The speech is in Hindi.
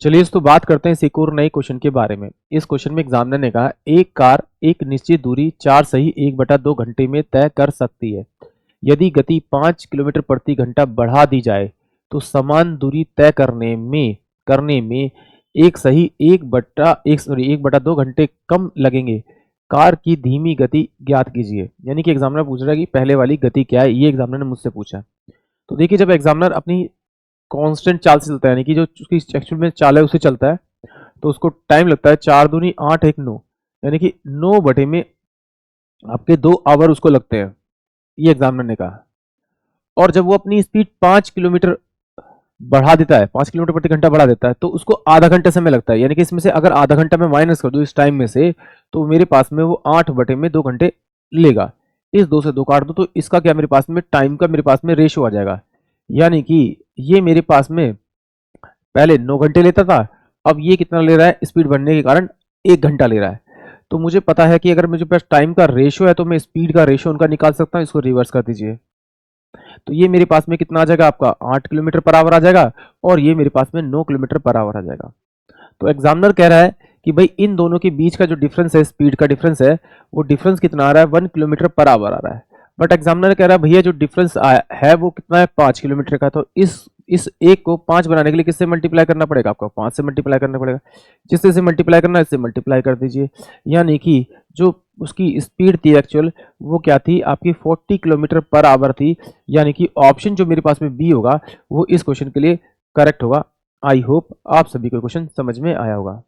चलिए इस तो बात करते हैं इस एक और नए क्वेश्चन के बारे में। इस क्वेश्चन में एग्जामिनर ने कहा एक कार एक निश्चित दूरी 4 सही 1/2 घंटे में तय कर सकती है। यदि गति 5 किलोमीटर प्रति घंटा बढ़ा दी जाए तो समान दूरी तय करने में एक सही 1/2 घंटे कम लगेंगे। कार की धीमी गति ज्ञात कीजिए। यानी कि एग्जामिनर पूछ रहा है कि पहले वाली गति क्या है, ये एग्जामिनर ने मुझसे पूछा है। तो देखिए जब एग्जामिनर अपनी कांस्टेंट चाल से चलता है, यानी कि जो उसकी एक्चुअल में चाल है उससे चलता है, तो उसको टाइम लगता है 4 दूनी 8 1 9, यानी कि 9 बटे में आपके 2 आवर उसको लगते हैं, ये एग्जामिनर ने कहा। और जब वो अपनी स्पीड 5 किलोमीटर बढ़ा देता है, 5 किलोमीटर प्रति घंटा बढ़ा देता है, तो उसको आधा घंटा समय लगता है। यानी कि इसमें से अगर आधा घंटा मैं माइनस कर दूं इस टाइम में से, तो मेरे पास में वो 8 बटे में 2 घंटे लेगा। इस 2 से 2 काट दो तो इसका क्या मेरे पास में टाइम का मेरे पास में रेशो आ जाएगा। यानी कि ये मेरे पास में पहले 9 घंटे लेता था, अब ये कितना ले रहा है, स्पीड बढ़ने के कारण 1 घंटा ले रहा है। तो मुझे पता है कि अगर मुझे पास टाइम का रेशो है तो मैं स्पीड का रेशो उनका निकाल सकता हूँ। इसको रिवर्स कर दीजिए, तो ये मेरे पास में कितना आ जाएगा, आपका 8 किलोमीटर पर आवर आ जाएगा, और ये मेरे पास में 9 किलोमीटर पर आवर आ जाएगा। तो एग्जामिनर कह रहा है कि भाई इन दोनों के बीच का जो डिफरेंस है, स्पीड का डिफरेंस है, वो डिफरेंस कितना आ रहा है, 1 किलोमीटर पर आवर आ रहा है। बट एग्जामिनर कह रहा है भैया जो डिफरेंस है वो कितना है, 5 किलोमीटर का। तो इस एक को 5 बनाने के लिए किससे मल्टीप्लाई करना पड़ेगा, आपको 5 से मल्टीप्लाई करना पड़ेगा। जिससे से मल्टीप्लाई करना है इससे मल्टीप्लाई कर दीजिए। यानी कि जो उसकी स्पीड थी एक्चुअल, वो क्या थी आपकी 40 किलोमीटर पर आवर थी। यानी कि ऑप्शन जो मेरे पास में बी होगा वो इस क्वेश्चन के लिए करेक्ट होगा। आई होप आप सभी को क्वेश्चन समझ में आया होगा।